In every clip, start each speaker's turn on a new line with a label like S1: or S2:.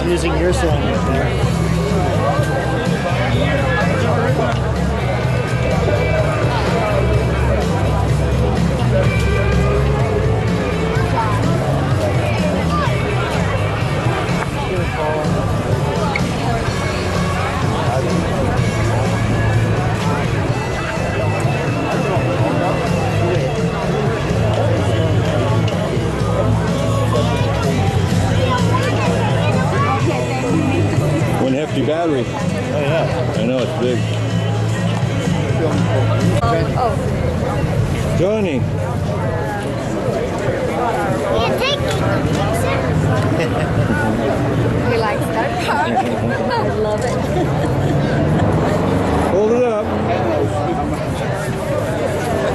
S1: using your cylinder there.
S2: One hefty battery.
S1: Oh yeah.
S2: I know it's big. Johnny.
S3: He likes that car. I love it.
S2: Hold it up.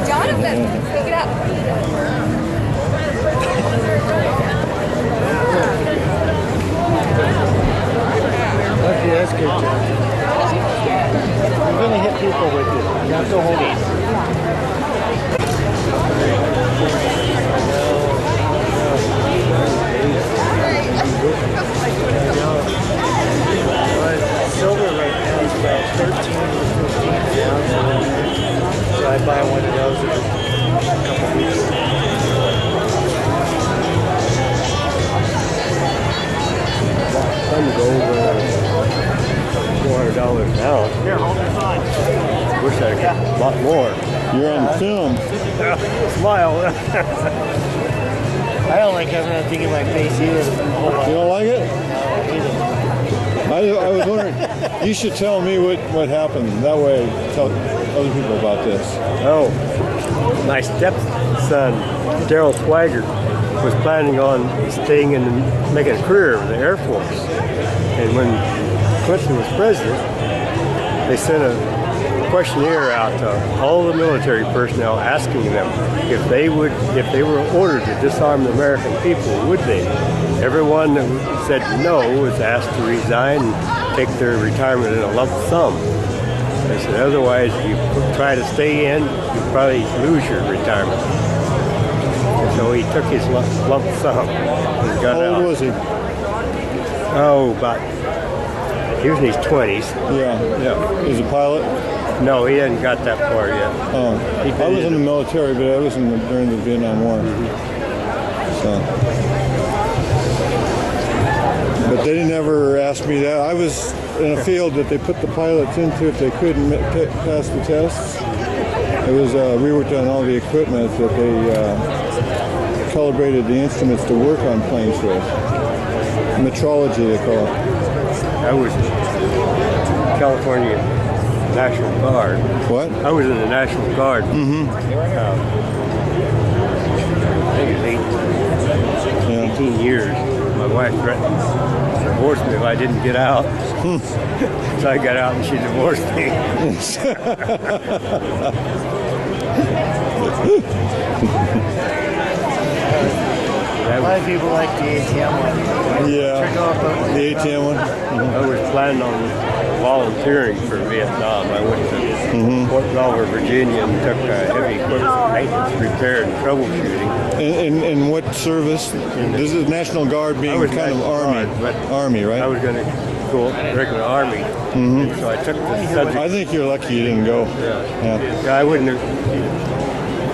S3: Jonathan, pick it up.
S1: Okay, that's good, John. You're going to hit people with it. You have to hold it. Silver right now is about 13 to 15,000. So I buy one of those every couple of weeks.
S4: Time to go over $400 an ounce.
S1: Here, hold your sign.
S4: Wish I could a lot more.
S2: You're on film.
S4: Smile.
S1: I don't like having that thing in my face either.
S2: You don't like it? I was wondering, you should tell me what happened. That way I tell other people about this.
S4: Oh, my stepson, Daryl Swagger, was planning on staying in and making a career in the Air Force. And when Clinton was president, they sent a questionnaire out to all the military personnel asking them if they were ordered to disarm the American people, would they? Everyone that said no was asked to resign and take their retirement in a lump sum. They said otherwise, if you try to stay in, you probably lose your retirement. And so he took his lump sum and got
S2: How
S4: out.
S2: old was he?
S4: Oh, he was in his 20s.
S2: Yeah.
S4: Yeah.
S2: He's a pilot?
S4: No, he hadn't got that far yet.
S2: Oh. I was in the military, but I was during the Vietnam War. So. But they never asked me that. I was in a field that they put the pilots into if they couldn't pass the tests. It was, we worked on all the equipment that they calibrated the instruments to work on planes with. Metrology, they call it.
S4: I was in California National Guard.
S2: What?
S4: I was in the National Guard. Mm-hmm. I think it was 18 years. My wife threatened to divorce me if I didn't get out. So I got out and she divorced me.
S1: A lot of people like the ATM one.
S2: Yeah, the ATM one.
S4: I was planning on volunteering for Vietnam. I went to Fort Belvoir, Virginia, and took heavy equipment maintenance, repair, and troubleshooting.
S2: In what service? This is National Guard being kind of
S4: National
S2: Army.
S4: Guard, but
S2: Army, right?
S4: I was going to go regular Army, so I took the subject.
S2: I think you're lucky you didn't go.
S4: Yeah, I wouldn't have.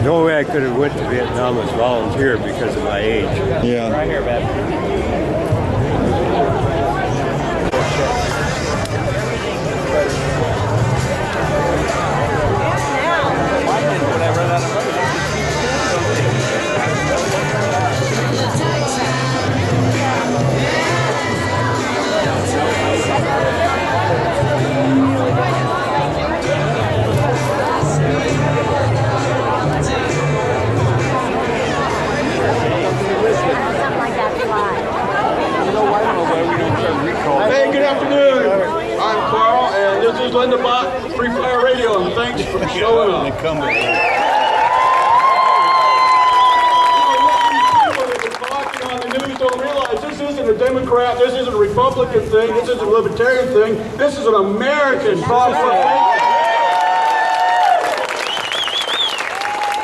S4: The only way I could have went to Vietnam was volunteer because of my age.
S2: Yeah.
S1: Right here, babe.
S5: Hey, good afternoon. I'm Carl, and this is Linda Bott, Free Fire Radio, and thanks for showing up. People that are talking on the news don't realize this isn't a Democrat, this isn't a Republican thing, this isn't a Libertarian thing, this is an American problem.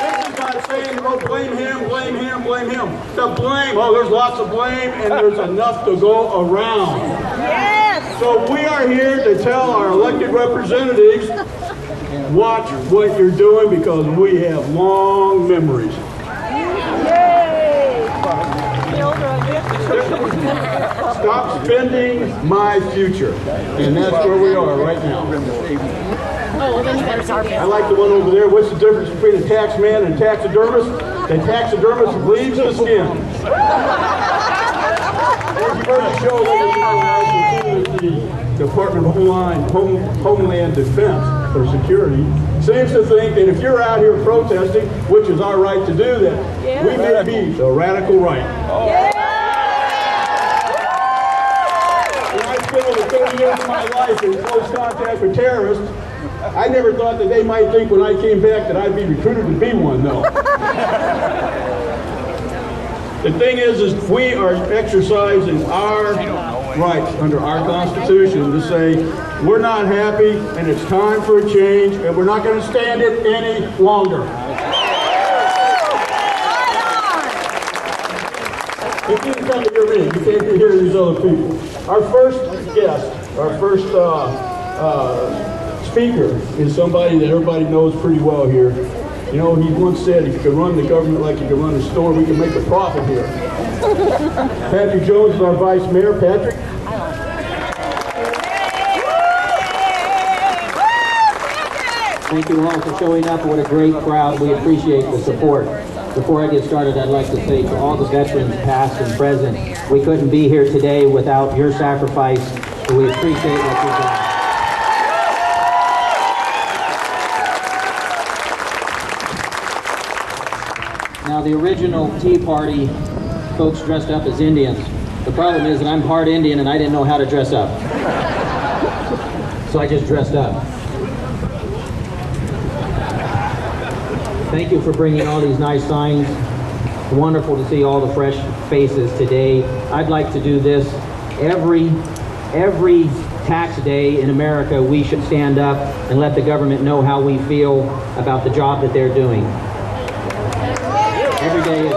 S5: This is not saying oh, blame him, blame him, blame him. The blame, oh, there's lots of blame and there's enough to go around. Yes! So we are here to tell our elected representatives, watch what you're doing because we have long memories. Stop spending my future. And that's where we are right now. I like the one over there. What's the difference between a tax man and a taxidermist? The taxidermist bleeds the skin. As you've heard the show the Department of Homeland Defense or Security seems to think that if you're out here protesting, which is our right to do that, we may be the radical right. When I spent over 30 years of my life in close contact with terrorists, I never thought that they might think when I came back that I'd be recruited to be one, though. The thing is we are exercising our rights under our Constitution to say we're not happy and it's time for a change and we're not going to stand it any longer. You can't come to hear me. You can't be hearing these other people. Our first guest, our first speaker is somebody that everybody knows pretty well here. You know, he once said, if you can run the government like you can run a store, we can make a profit here. Patrick Jones is our vice mayor. Patrick?
S6: Thank you all for showing up. What a great crowd. We appreciate the support. Before I get started, I'd like to say to all the veterans, past and present, we couldn't be here today without your sacrifice, so we appreciate what you're doing. Now, the original Tea Party folks dressed up as Indians. The problem is that I'm part Indian and I didn't know how to dress up. So I just dressed up. Thank you for bringing all these nice signs. It's wonderful to see all the fresh faces today. I'd like to do this every tax day in America. We should stand up and let the government know how we feel about the job that they're doing. Every day.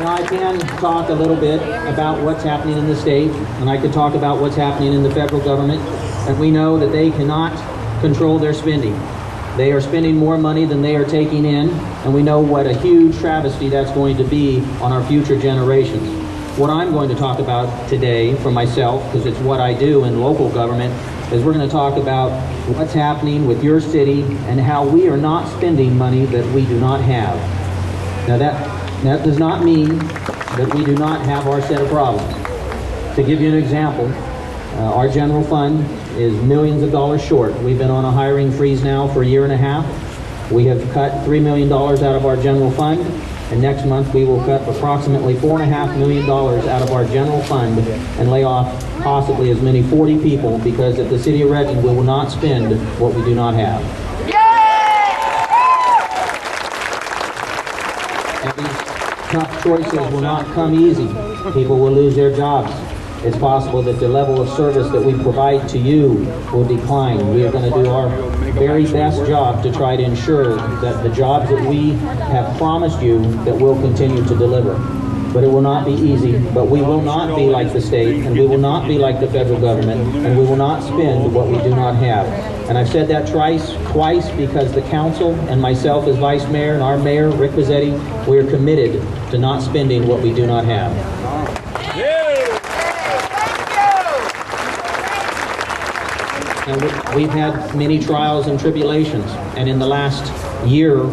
S6: Now I can talk a little bit about what's happening in the state, and I could talk about what's happening in the federal government, and we know that they cannot control their spending. They are spending more money than they are taking in, and we know what a huge travesty that's going to be on our future generations. What I'm going to talk about today for myself, because it's what I do in local government, is we're going to talk about what's happening with your city and how we are not spending money that we do not have. Now that does not mean that we do not have our set of problems. To give you an example, our general fund is millions of dollars short. We've been on a hiring freeze now for a year and a half. We have cut $3 million out of our general fund, and next month we will cut approximately $4.5 million out of our general fund and lay off possibly as many 40 people, because at the City of Reading we will not spend what we do not have. And these tough choices will not come easy. People will lose their jobs. It's possible that the level of service that we provide to you will decline. We are going to do our very best job to try to ensure that the jobs that we have promised you that we'll continue to deliver. But it will not be easy, but we will not be like the state, and we will not be like the federal government, and we will not spend what we do not have. And I've said that twice because the council and myself as vice mayor and our mayor, Rick Pizzetti, we are committed to not spending what we do not have. And we've had many trials and tribulations, and in the last year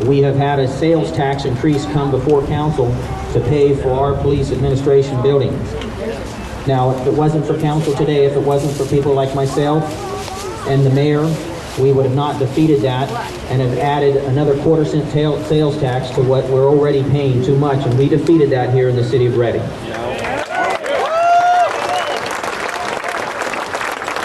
S6: we have had a sales tax increase come before council to pay for our police administration building. Now, if it wasn't for council today, if it wasn't for people like myself and the mayor, we would have not defeated that and have added another quarter-cent sales tax to what we're already paying too much, and we defeated that here in the city of Reading.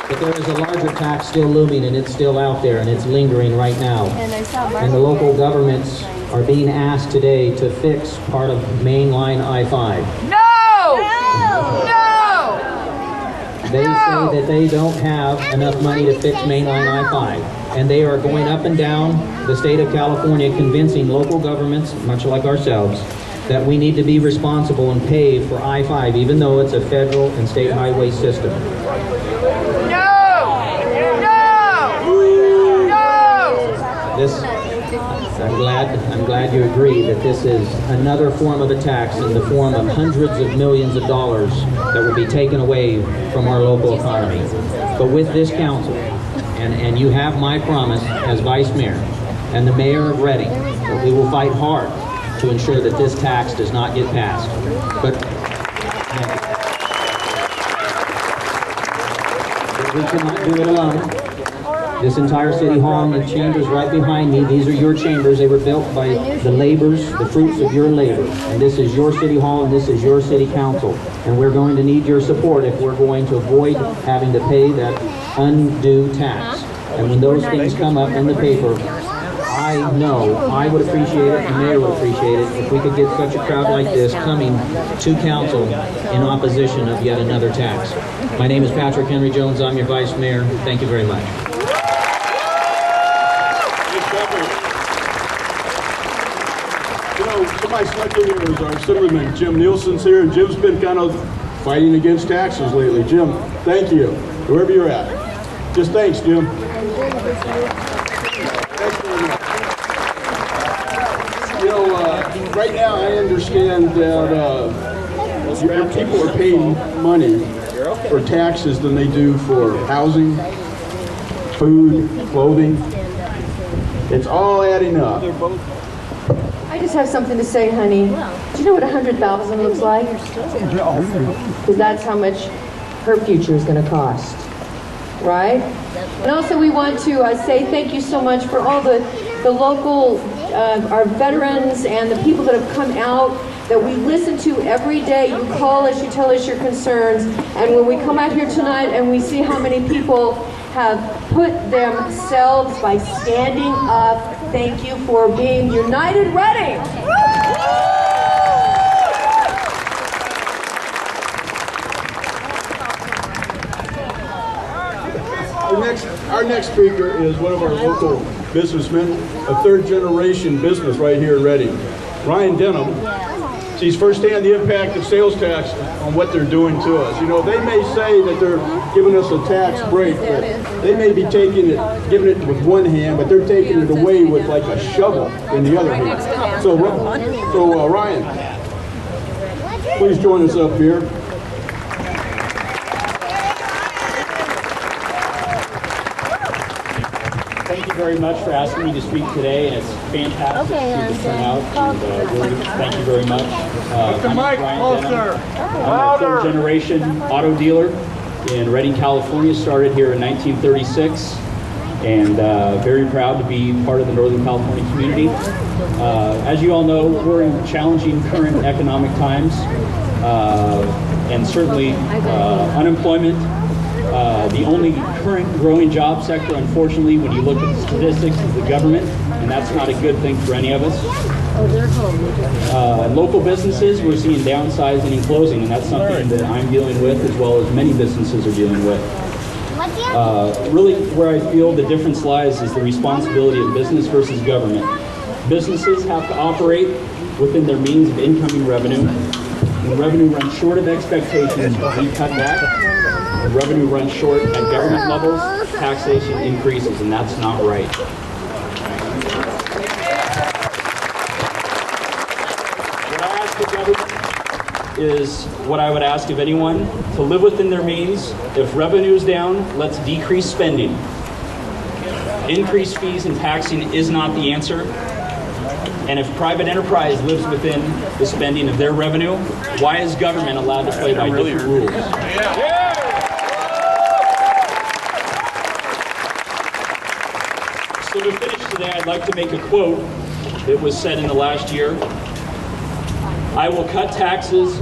S6: But there is a larger tax still looming, and it's still out there, and it's lingering right now. And the local governments are being asked today to fix part of mainline I-5.
S3: No! No!
S6: They say that they don't have enough money to fix mainline I-5. and they are going up and down the state of California convincing local governments, much like ourselves, that we need to be responsible and pay for I-5, even though it's a federal and state highway system. I'm glad you agree that this is another form of a tax in the form of hundreds of millions of dollars that will be taken away from our local economy. But with this council, and you have my promise as vice mayor and the mayor of Reading, that we will fight hard to ensure that this tax does not get passed. But we cannot do it alone. This entire city hall and the chambers right behind me, these are your chambers. They were built by the labors, the fruits of your labor. And this is your city hall and this is your city council. And we're going to need your support if we're going to avoid having to pay that undue tax. And when those things come up in the paper, I know I would appreciate it, the mayor would appreciate it, if we could get such a crowd like this coming to council in opposition of yet another tax. My name is Patrick Henry Jones. I'm your vice mayor. Thank you very much.
S5: You know, somebody snuck in here is our Assemblyman Jim Nielsen's here, and Jim's been kind of fighting against taxes lately. Jim, thank you, wherever you're at. Just thanks, Jim. Thanks very much. You know, right now I understand that your people are paying money for taxes than they do for housing, food, clothing. It's all adding up.
S7: I just have something to say, honey. Do you know what 100,000 looks like? Because that's how much her future is going to cost, right? And also we want to say thank you so much for all the local, our veterans and the people that have come out that we listen to every day. You call us, you tell us your concerns, and when we come out here tonight and we see how many people have put themselves by standing up, thank you for being United Reading.
S5: Our next speaker is one of our local businessmen, a third-generation business right here in Reading, Ryan Denham. Sees firsthand the impact of sales tax on what they're doing to us. You know, they may say that they're giving us a tax break, but they may be giving it with one hand, but they're taking it away with like a shovel in the other hand. So Ryan, please join us up here.
S8: Thank you very much for asking me to speak today, and it's fantastic to see the turnout. And really, thank you very much. I'm Ryan Denham. I'm a third-generation auto dealer in Redding, California. Started here in 1936, and very proud to be part of the Northern California community. As you all know, we're in challenging current economic times, and certainly unemployment. The only current growing job sector, unfortunately, when you look at the statistics, is the government, and that's not a good thing for any of us. Local businesses, we're seeing downsizing and closing, and that's something that I'm dealing with, as well as many businesses are dealing with. Really, where I feel the difference lies is the responsibility of business versus government. Businesses have to operate within their means of incoming revenue. When revenue runs short of expectations, we cut back. When revenue runs short at government levels, taxation increases, and that's not right. What I ask the government is what I would ask of anyone, to live within their means. If revenue is down, let's decrease spending. Increased fees and taxing is not the answer. And if private enterprise lives within the spending of their revenue, why is government allowed to play by different rules? So to finish today, I'd like to make a quote that was said in the last year. I will cut taxes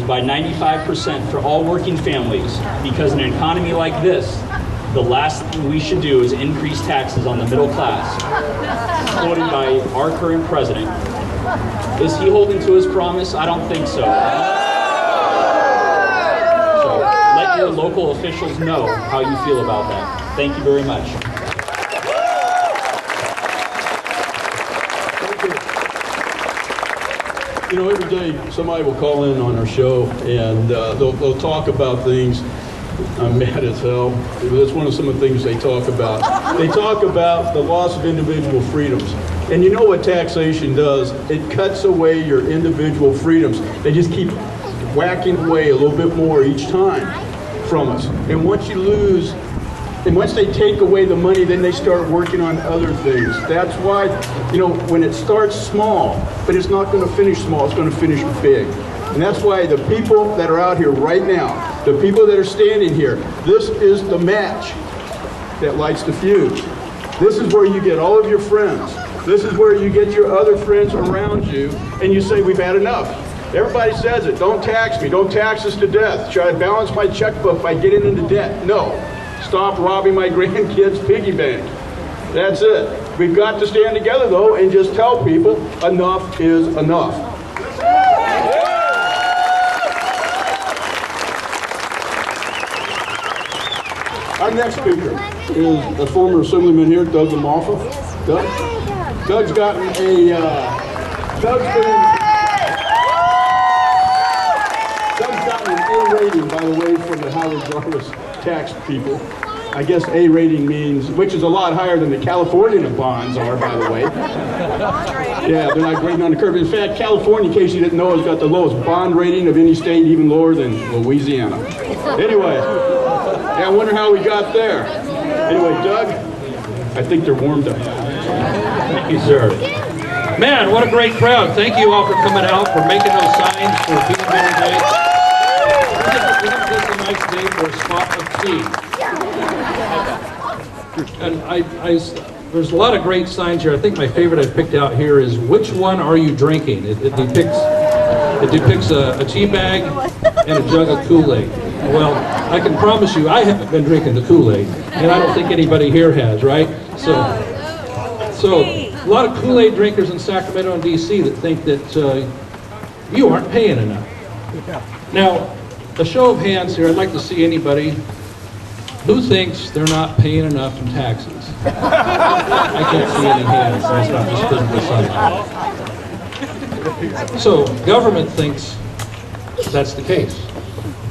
S8: by 95% for all working families, because in an economy like this, the last thing we should do is increase taxes on the middle class. Quoted by our current president. Is he holding to his promise? I don't think so. So let your local officials know how you feel about that. Thank you very much.
S5: You know, every day somebody will call in on our show and they'll talk about things. I'm mad as hell. That's one of some of the things they talk about. They talk about the loss of individual freedoms. And you know what taxation does? It cuts away your individual freedoms. They just keep whacking away a little bit more each time from us. And once you lose, and once they take away the money, then they start working on other things. That's why, you know, when it starts small, but it's not going to finish small, it's going to finish big. And that's why the people that are out here right now, the people that are standing here, this is the match that lights the fuse. This is where you get all of your friends. This is where you get your other friends around you, and you say, we've had enough. Everybody says it, don't tax me, don't tax us to death. Should I balance my checkbook by getting into debt? No. Stop robbing my grandkids' piggy bank. That's it. We've got to stand together, though, and just tell people enough is enough. Our next speaker is a former assemblyman here, Doug LaMalfa. Doug's gotten an A rating, by the way, from the Howard Jarvis tax people. I guess A rating means, which is a lot higher than the California bonds are, by the way. Yeah, they're not grading on the curve. In fact, California, in case you didn't know, has got the lowest bond rating of any state, even lower than Louisiana. Anyway, yeah, I wonder how we got there. Anyway, Doug, I think they're warmed up.
S9: Thank you, sir. Man, what a great crowd. Thank you all for coming out, for making those signs, for being here today. Isn't this a nice day for a spot of tea? And there's a lot of great signs here. I think my favorite I picked out here is, which one are you drinking? It depicts a tea bag and a jug of Kool-Aid. Well, I can promise you I haven't been drinking the Kool-Aid, and I don't think anybody here has, right? So a lot of Kool-Aid drinkers in Sacramento and D.C. that think that you aren't paying enough. Now, a show of hands here, I'd like to see anybody who thinks they're not paying enough in taxes. I can't see any hands, that's not just physical sign. So, government thinks that's the case.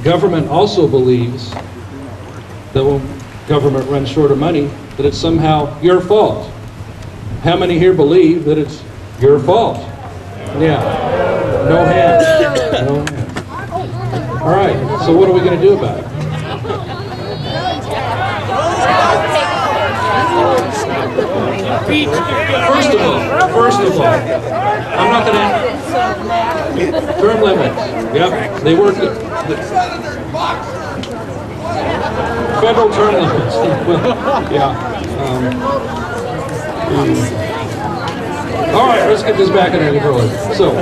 S9: Government also believes that when government runs short of money, that it's somehow your fault. How many here believe that it's your fault? Yeah. No hands. No hands. All right, so what are we going to do about it? First of all, I'm not going to... Term limits. Yep, they work... Federal term limits. Yeah. All right, let's get this back in control. So,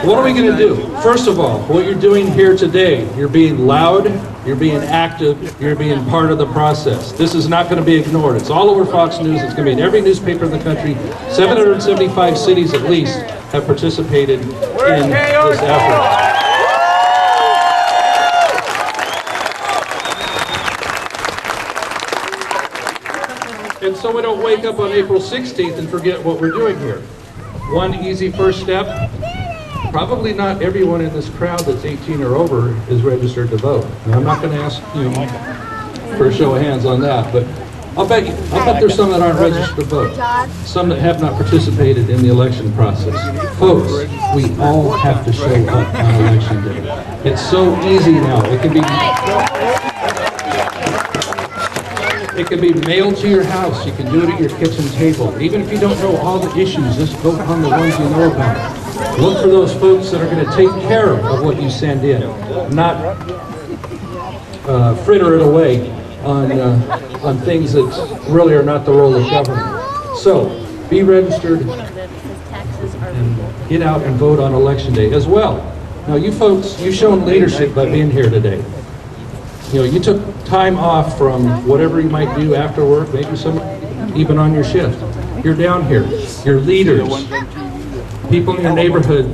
S9: what are we going to do? First of all, what you're doing here today, you're being loud, you're being active, you're being part of the process. This is not going to be ignored. It's all over Fox News. It's going to be in every newspaper in the country. 775 cities at least have participated in this effort. And so we don't wake up on April 16th and forget what we're doing here. One easy first step, probably not everyone in this crowd that's 18 or over is registered to vote. Now, I'm not going to ask you for a show of hands on that, but I'll bet there's some that aren't registered to vote, some that have not participated in the election process. Folks, we all have to show up on election day. It's so easy now. It can be mailed to your house. You can do it at your kitchen table. Even if you don't know all the issues, just vote on the ones you know about. Look for those folks that are going to take care of what you send in, not fritter it away on things that really are not the role of government. So, be registered and get out and vote on election day as well. Now, you folks, you've shown leadership by being here today. You know, you took time off from whatever you might do after work, maybe some even on your shift. You're down here. You're leaders. People in your neighborhood,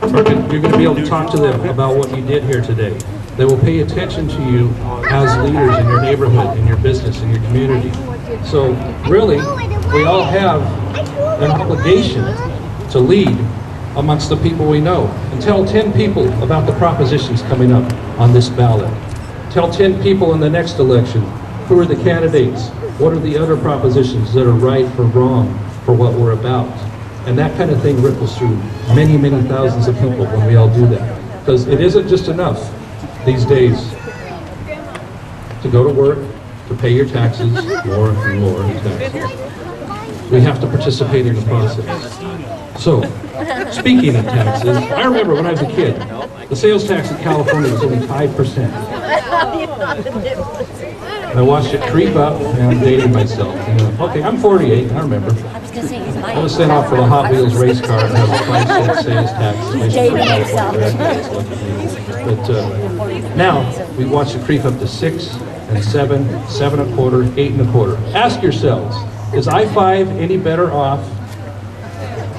S9: you're going to be able to talk to them about what you did here today. They will pay attention to you as leaders in your neighborhood, in your business, in your community. So really, we all have an obligation to lead amongst the people we know. And tell 10 people about the propositions coming up on this ballot. Tell 10 people in the next election, who are the candidates? What are the other propositions that are right or wrong for what we're about? And that kind of thing ripples through many, many thousands of people when we all do that. Because it isn't just enough these days to go to work, to pay your taxes, more and more in taxes. We have to participate in the process. So, speaking of taxes, I remember when I was a kid, the sales tax in California was only 5%. I watched it creep up, and I'm dating myself. Okay, I'm 48, I remember. I was sent off for the Hot Wheels race car and have a 5-cent sales tax. But now, we watch it creep up to 6 and 7, 7.25, 8.25. Ask yourselves, is I-5 any better off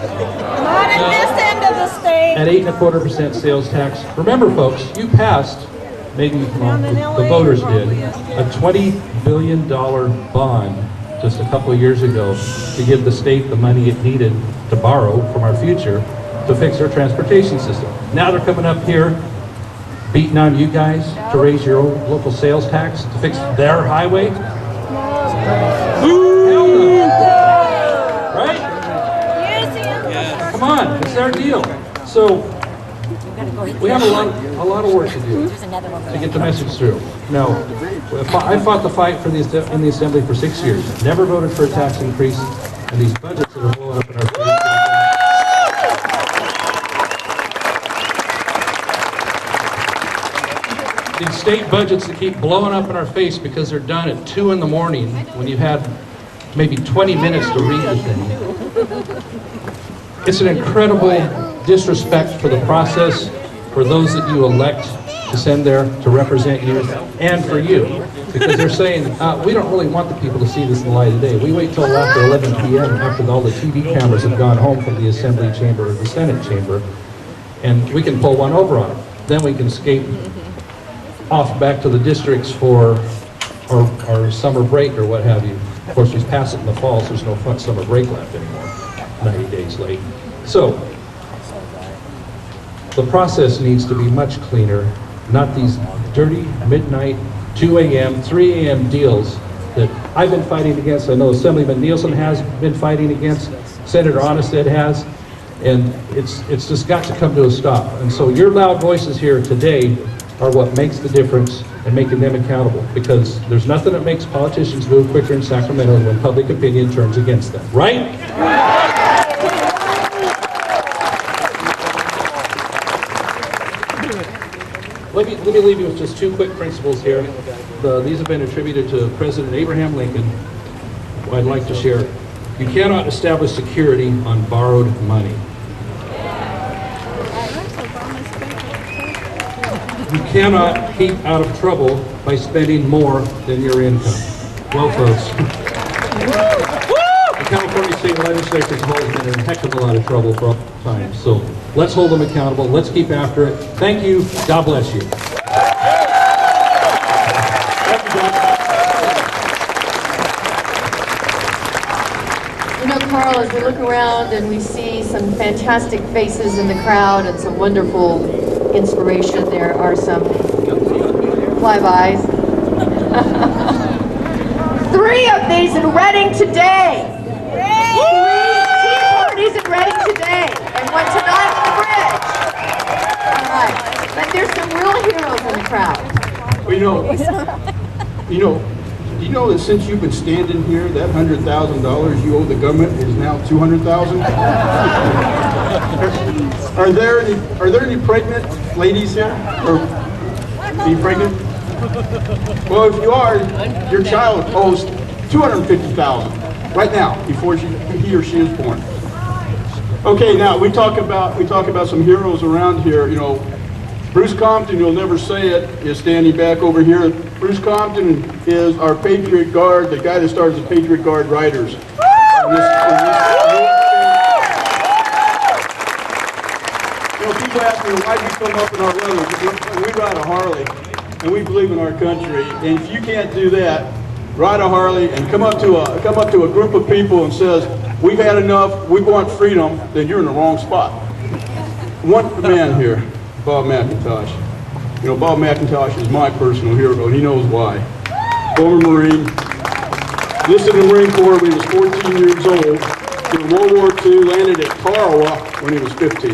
S3: Not in this end of the state.
S9: at 8.25% sales tax? Remember, folks, you passed, maybe the voters did, a $20 billion bond just a couple of years ago to give the state the money it needed to borrow from our future to fix our transportation system. Now they're coming up here beating on you guys to raise your own local sales tax to fix their highway. Hell no. Right? Come on, it's our deal. So we have a lot of work to do to get the message through. Now, I fought the fight for in the Assembly for 6 years. Never voted for a tax increase, and these budgets that are blowing up in our face. These state budgets that keep blowing up in our face because they're done at 2 in the morning when you've had maybe 20 minutes to read the thing. It's an incredible disrespect for the process, for those that you elect to send there to represent you, and for you. Because they're saying, we don't really want the people to see this in the light of day. We wait till after 11 p.m. after all the TV cameras have gone home from the Assembly chamber or the Senate chamber, and we can pull one over on them. Then we can escape off back to the districts for our summer break or what have you. Of course, we pass it in the fall, so there's no fun summer break left anymore, 90 days late. So, the process needs to be much cleaner, not these dirty midnight, 2 a.m., 3 a.m. deals that I've been fighting against. I know Assemblyman Nielsen has been fighting against, Senator Onnested has, and it's just got to come to a stop. And so your loud voices here today are what makes the difference and making them accountable, because there's nothing that makes politicians move quicker in Sacramento than when public opinion turns against them, right? Let me leave you with just 2 quick principles here. These have been attributed to President Abraham Lincoln. I'd like to share. You cannot establish security on borrowed money. You cannot keep out of trouble by spending more than your income. Well, folks, the California State Legislature has always been in a heck of a lot of trouble for all time. So let's hold them accountable. Let's keep after it. Thank you. God bless you.
S7: You know, Carl, as we look around and we see some fantastic faces in the crowd and some wonderful inspiration, there are some flybys. 3 of these in Reading today. 3 tea parties in Reading today, and one tonight on the bridge. All right, but there's some real heroes in the crowd.
S5: Well, you know that since you've been standing here, that $100,000 you owe the government is now $200,000. Are there any pregnant ladies here? Or are you pregnant? Well, if you are, your child owes $250,000 right now before he or she is born. Okay, now we talk about some heroes around here. You know, Bruce Compton, you'll never say it, is standing back over here. Bruce Compton is our Patriot Guard, the guy that started the Patriot Guard Riders. You know, people ask me, why do you come up in our weather? We ride a Harley, and we believe in our country. And if you can't do that, ride a Harley and come up to a group of people and says, we've had enough, we want freedom, then you're in the wrong spot. one man here, Bob McIntosh. You know, Bob McIntosh is my personal hero, and he knows why. Former Marine, enlisted in the Marine Corps when he was 14 years old, in World War II, landed at Tarawa when he was 15.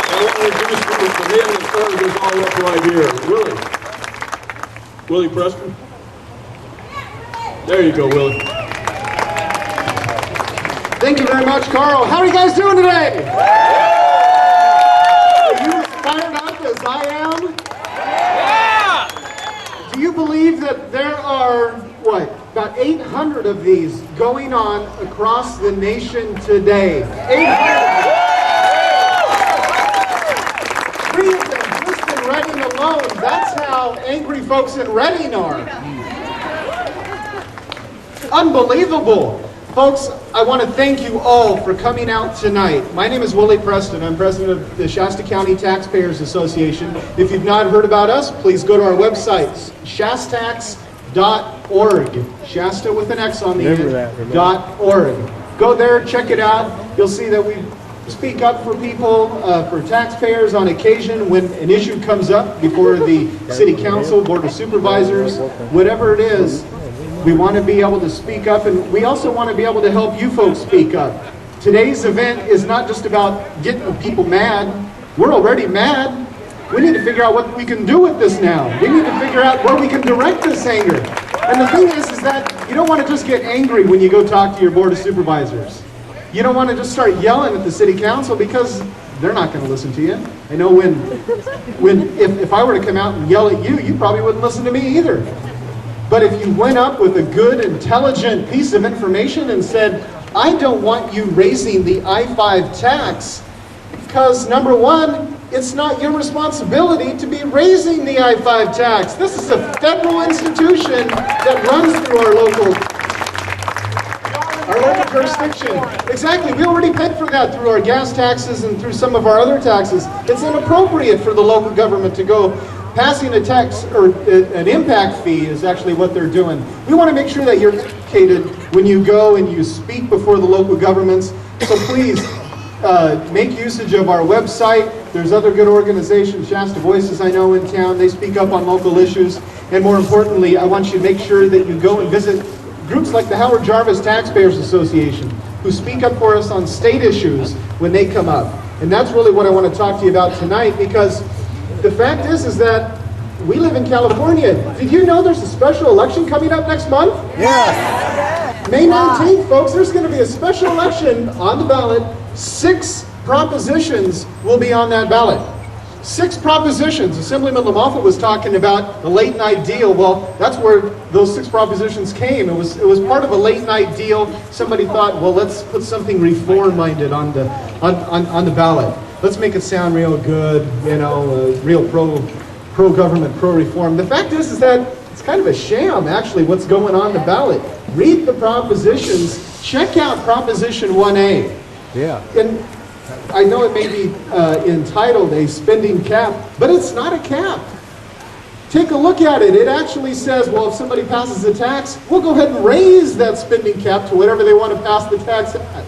S5: I want to introduce the man that started this all up right here. Willie Preston. There you go, Willie.
S1: Thank you very much, Carl. How are you guys doing today? Are you as fired up as I am? Yeah! Do you believe that there are, what, about 800 of these going on across the nation today? 800! Three of them just in Reading alone. That's how angry folks in Reading are. Unbelievable. Folks, I want to thank you all for coming out tonight. My name is Willie Preston. I'm president of the Shasta County Taxpayers Association. If you've not heard about us, please go to our website, shastax.org. Shasta with an X on the end, .org. Go there, check it out. You'll see that we speak up for people, for taxpayers on occasion when an issue comes up before the City Council, Board of Supervisors, whatever it is. We want to be able to speak up, and we also want to be able to help you folks speak up. Today's event is not just about getting people mad. We're already mad. We need to figure out what we can do with this now. We need to figure out where we can direct this anger. And the thing is that you don't want to just get angry when you go talk to your Board of Supervisors. You don't want to just start yelling at the City Council because they're not going to listen to you. I know if I were to come out and yell at you, you probably wouldn't listen to me either. But if you went up with a good, intelligent piece of information and said, I don't want you raising the I-5 tax, because number one, it's not your responsibility to be raising the I-5 tax. This is a federal institution that runs through our local jurisdiction. Exactly, we already paid for that through our gas taxes and through some of our other taxes. It's inappropriate for the local government to go passing a tax or an impact fee is actually what they're doing. We want to make sure that you're educated when you go and you speak before the local governments. So please make usage of our website. There's other good organizations, Shasta Voices I know in town. They speak up on local issues. And more importantly, I want you to make sure that you go and visit groups like the Howard Jarvis Taxpayers Association, who speak up for us on state issues when they come up. And that's really what I want to talk to you about tonight, because the fact is that we live in California. Did you know there's a special election coming up next month?
S2: Yes.
S1: May 19th, folks, there's going to be a special election on the ballot. 6 propositions will be on that ballot. 6 propositions. Assemblyman LaMalfa was talking about the late night deal. Well, that's where those 6 propositions came. It was part of a late night deal. Somebody thought, well, let's put something reform-minded on the ballot. Let's make it sound real good, you know, real pro-government, pro-reform. The fact is that it's kind of a sham, actually, what's going on the ballot. Read the propositions. Check out Proposition 1A.
S2: Yeah.
S1: And I know it may be entitled a spending cap, but it's not a cap. Take a look at it. It actually says, well, if somebody passes a tax, we'll go ahead and raise that spending cap to whatever they want to pass the tax at.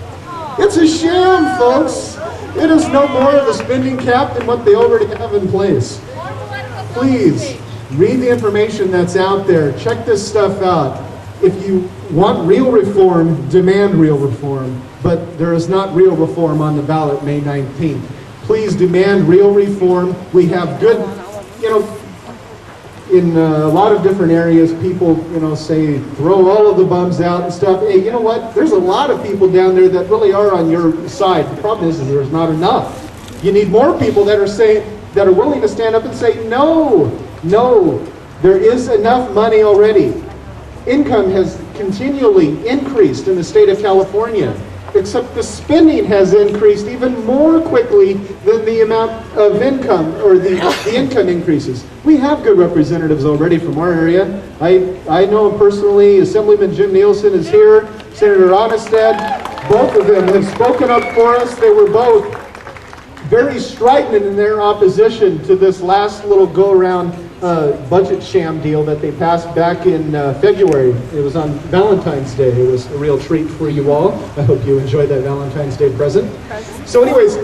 S1: It's a sham, folks. It is no more of a spending cap than what they already have in place. Please, read the information that's out there. Check this stuff out. If you want real reform, demand real reform. But there is not real reform on the ballot May 19th. Please demand real reform. We have good, you know, in a lot of different areas, people, you know, say throw all of the bums out and stuff. Hey, you know what? There's a lot of people down there that really are on your side. The problem is there's not enough. You need more people that are willing to stand up and say, no, there is enough money already. Income has continually increased in the state of California, except the spending has increased even more quickly than the amount of income, or the income increases. We have good representatives already from our area. I know him personally. Assemblyman Jim Nielsen is here. Senator Onestad. Both of them have spoken up for us. They were both very strident in their opposition to this last little go-around budget sham deal that they passed back in February. It was on Valentine's Day. It was a real treat for you all. I hope you enjoyed that Valentine's Day present. So anyways,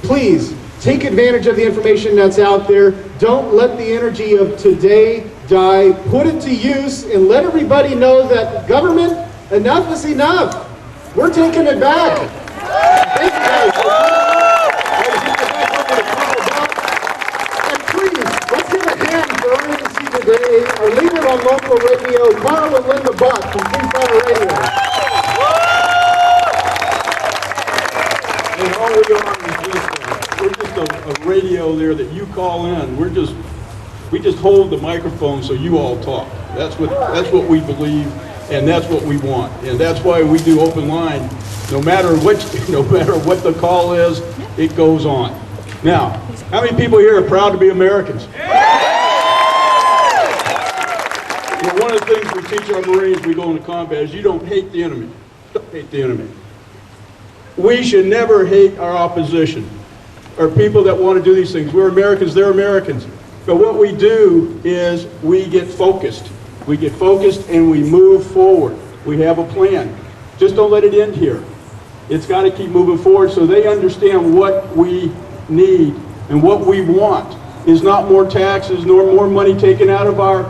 S1: please take advantage of the information that's out there. Don't let the energy of today die. Put it to use and let everybody know that government, enough is enough. We're taking it back. Thank you guys. And please, let's give a hand for our MC today, our leader on local radio, Carl and Linda Buck from Free Fire Radio.
S5: And all we are is we're just a radio there that you call in. We just hold the microphone so you all talk. That's what we believe, and that's what we want, and that's why we do open line. No matter what the call is, it goes on. Now, how many people here are proud to be Americans? You know, one of the things we teach our Marines, we go into combat, is you don't hate the enemy. Don't hate the enemy. We should never hate our opposition, or people that want to do these things. We're Americans, they're Americans. But what we do is we get focused. We get focused and we move forward. We have a plan. Just don't let it end here. It's got to keep moving forward so they understand what we need and what we want is not more taxes nor more money taken out of our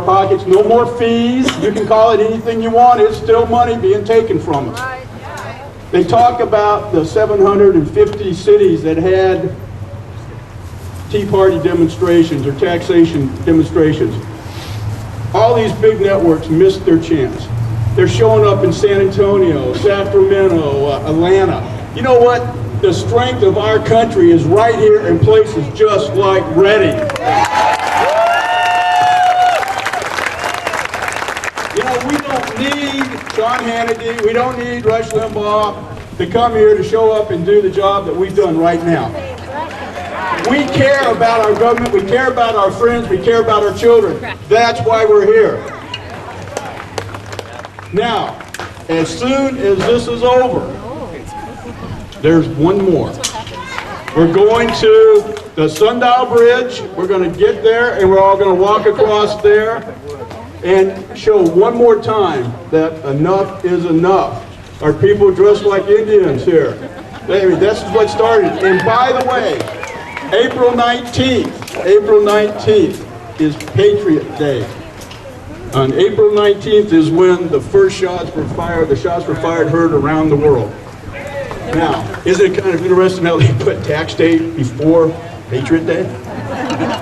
S5: pockets, no more fees. You can call it anything you want. It's still money being taken from us. They talk about the 750 cities that had Tea Party demonstrations or taxation demonstrations. All these big networks missed their chance. They're showing up in San Antonio, Sacramento, Atlanta. You know what? The strength of our country is right here in places just like Reading. You know, we don't need Sean Hannity, we don't need Rush Limbaugh to come here to show up and do the job that we've done right now. We care about our government, we care about our friends, we care about our children. That's why we're here. Now, as soon as this is over, there's one more. We're going to the Sundial Bridge. We're going to get there and we're all going to walk across there and show one more time that enough is enough. Our people dressed like Indians here. That's what started. And by the way, April 19th is Patriot Day. On April 19th is when the first shots were fired, heard around the world. Now, isn't it kind of interesting how they put tax day before Patriot Day?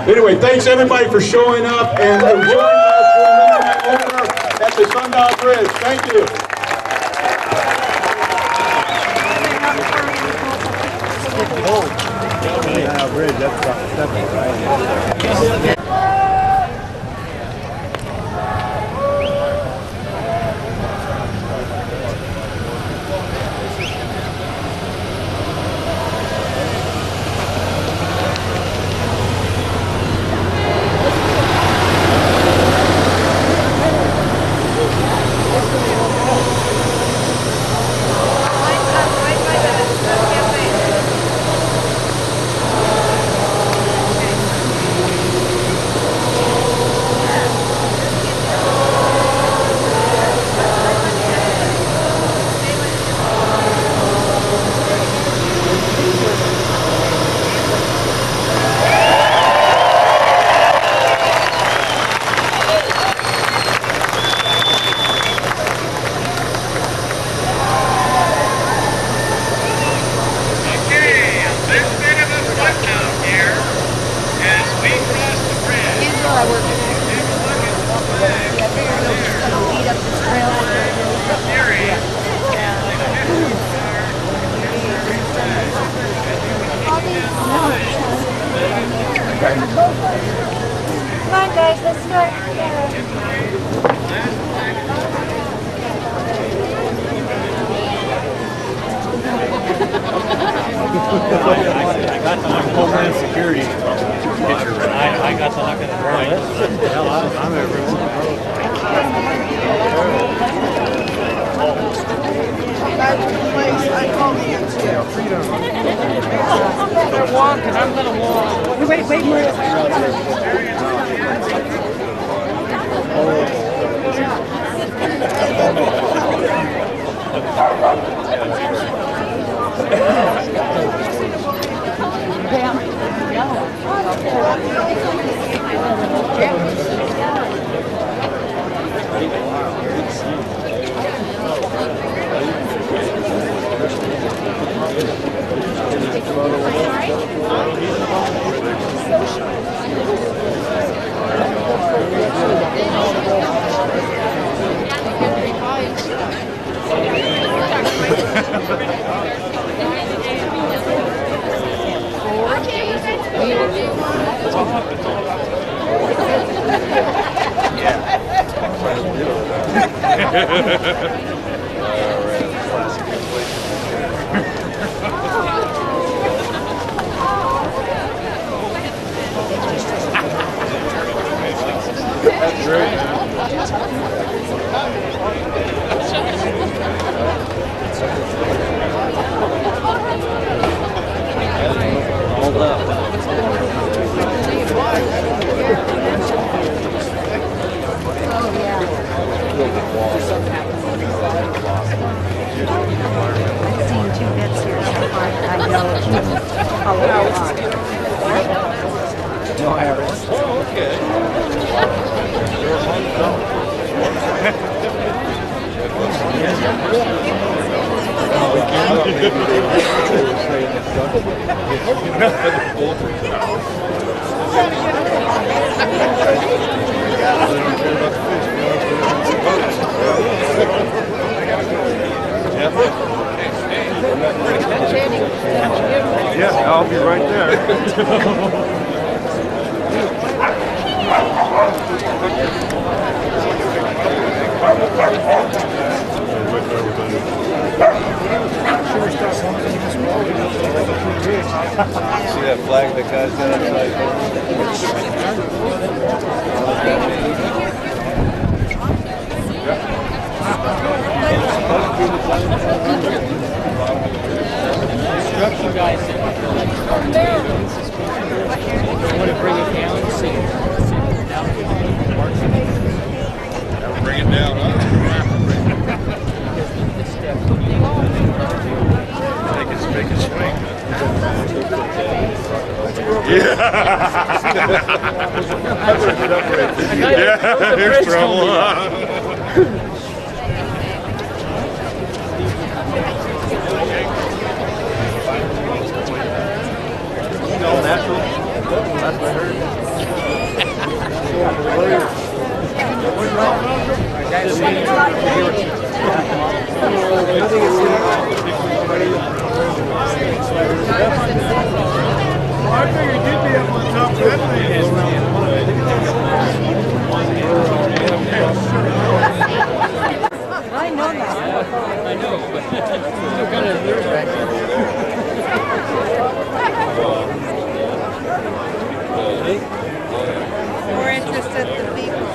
S5: Anyway, thanks everybody for showing up and enjoying us for a minute at the Sundial Bridge. Thank you.
S4: Bridge, that's right.
S3: Come on, guys, let's start.
S10: I got the Homeland Security picture. I got the lock of the right. Hell, I'm everyone.
S11: That's the place I call the NCL. They're walking. I'm gonna walk. Wait,
S2: That's great.
S10: Hold up.
S3: I've seen 2 bits here so far. I know a lot.
S10: No, Harris. Oh, okay.
S2: Yeah, I'll be right there.
S10: See that flag that guy's got outside?
S8: Instruction guys from there. I want to bring it down and see.
S2: Bring it down, huh? Make it swing. Yeah. Yeah, here's trouble.
S10: All natural. That's what
S2: I figured you'd be up on top of that thing.
S3: I know that.
S8: I know, but still kind of nervous.
S3: More interested in the people.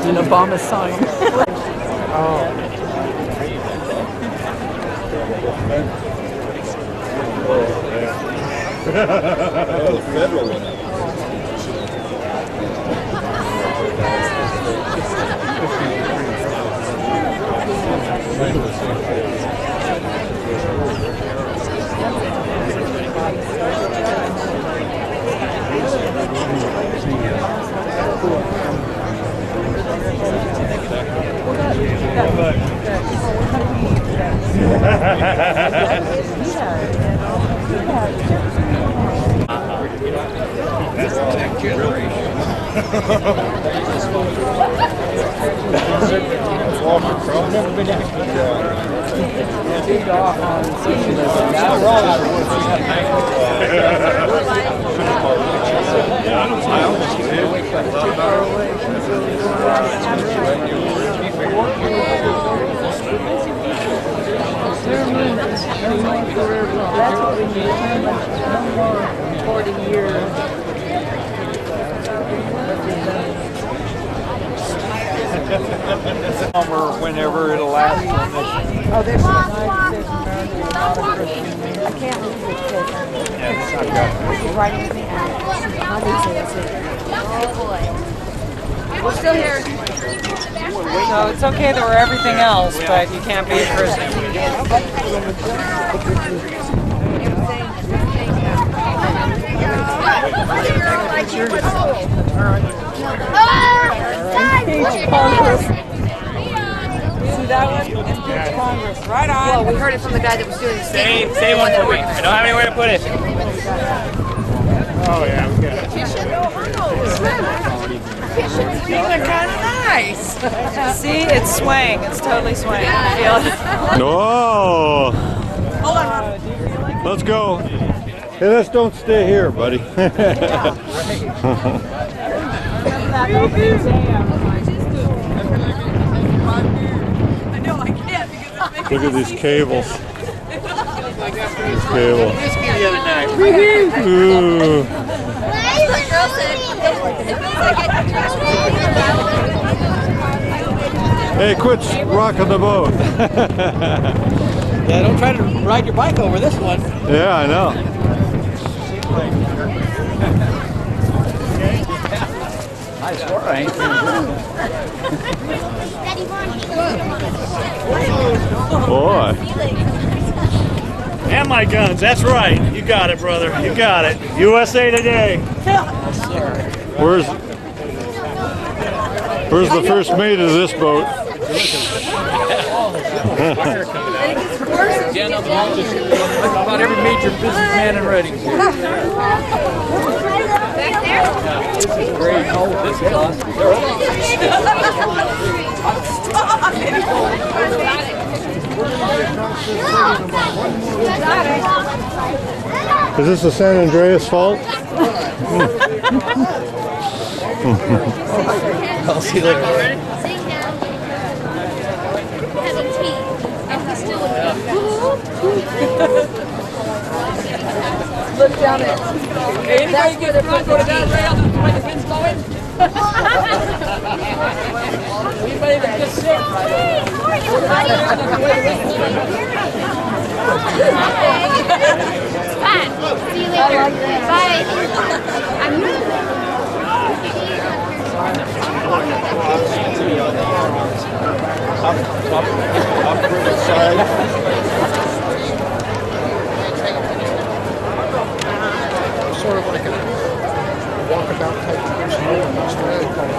S11: An Obama sign.
S2: Federal one.
S11: That's what we need. 40 years.
S10: Summer, whenever it'll last.
S11: Oh, there's some nice I can't believe it. She's writing with me out. Oh boy. We're still here.
S12: So it's okay that we're everything else, but you can't be a prisoner. See that one? Impeach Congress. Right on.
S7: Well, we heard it from the guy that was doing the
S10: Say one for me. I don't have anywhere to put it. Oh yeah, we got it.
S12: These are kind of nice. See, it's swaying. It's totally swaying. Feel it?
S2: Oh,
S12: Hold on.
S2: let's go. Hey, let's don't stay here, buddy. Look at these cables. These cables. Ooh. Hey, quit rocking the boat.
S10: Yeah, don't try to ride your bike over this one.
S2: Yeah, I know.
S10: Nice work, ain't
S2: Boy.
S10: And my guns, that's right. You got it, brother. You got it. USA Today.
S2: Where's the first mate of this boat?
S10: About every major businessman in Reading. Great. Oh, this is awesome.
S2: Is this the San Andreas fault?
S10: I'll see you later.
S11: Look down it.
S12: Anybody get drunk on a down rail when the wind's blowing? Anybody that gets sick?
S3: See you later. Bye.
S11: Sort of like a walkabout type person in Australia called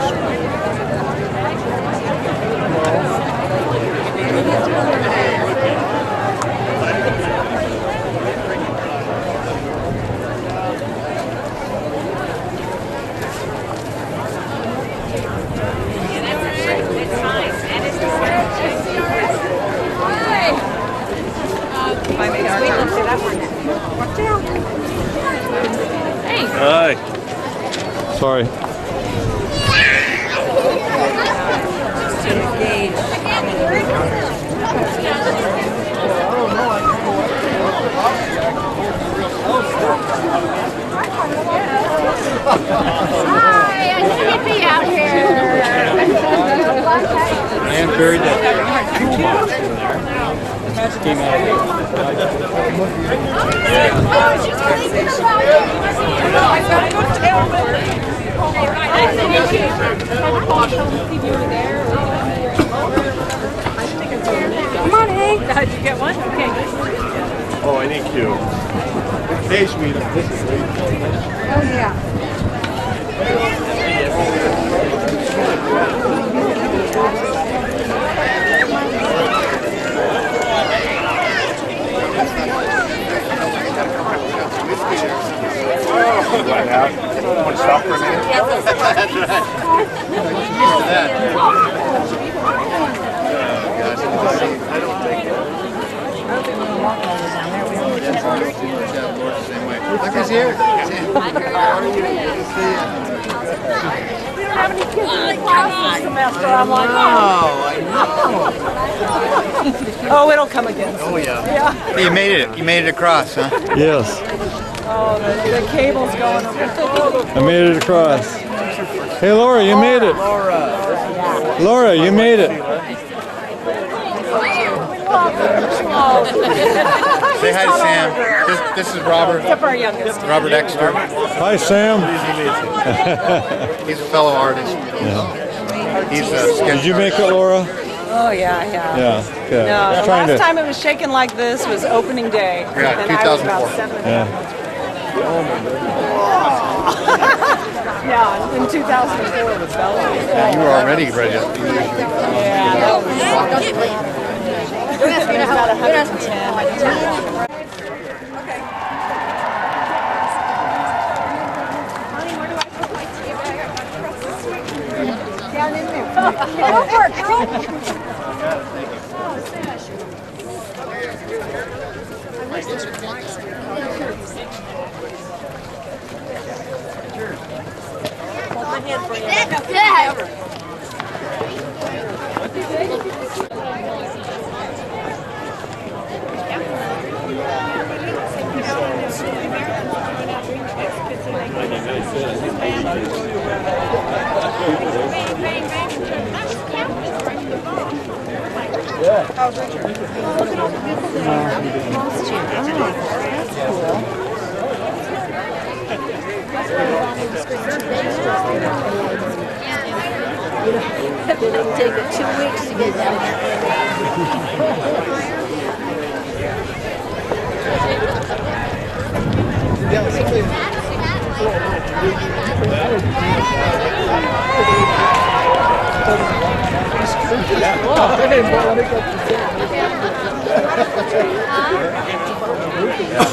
S2: Hi. Sorry.
S11: I don't know.
S12: Come on, Hank. Did you get one? Okay.
S10: Oh, I need two. Hey, sweetie.
S12: Oh, yeah.
S10: Want to stop for a minute? That's
S11: Look who's here.
S12: We don't have any kids in the class this semester. I'm like, oh, it'll come again.
S10: Oh, yeah. You made it. You made it across, huh?
S2: Yes,
S12: Oh, the cable's going over.
S2: I made it across. Hey, Laura, you made it. Laura, you made it.
S10: Say hi to Sam. This is Robert.
S12: Except for our youngest.
S10: Robert Exter.
S2: Hi, Sam.
S10: He's a fellow artist. He's a sketch
S2: Did you make it, Laura?
S12: Oh, yeah, yeah.
S2: Yeah. Okay.
S12: No, the
S2: Trying
S12: last
S2: to-
S12: time it was shaking like this was opening day.
S10: Yeah,
S12: and I was about
S10: 2004.
S12: 7.
S2: Yeah.
S12: Yeah, in 2004 it was Bella.
S10: You were already ready.
S12: Yeah, that was about 110. Down in there. Go for it, girl.
S3: It'll take 2 weeks to get down there.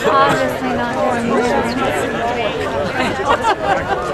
S3: Obviously not going there.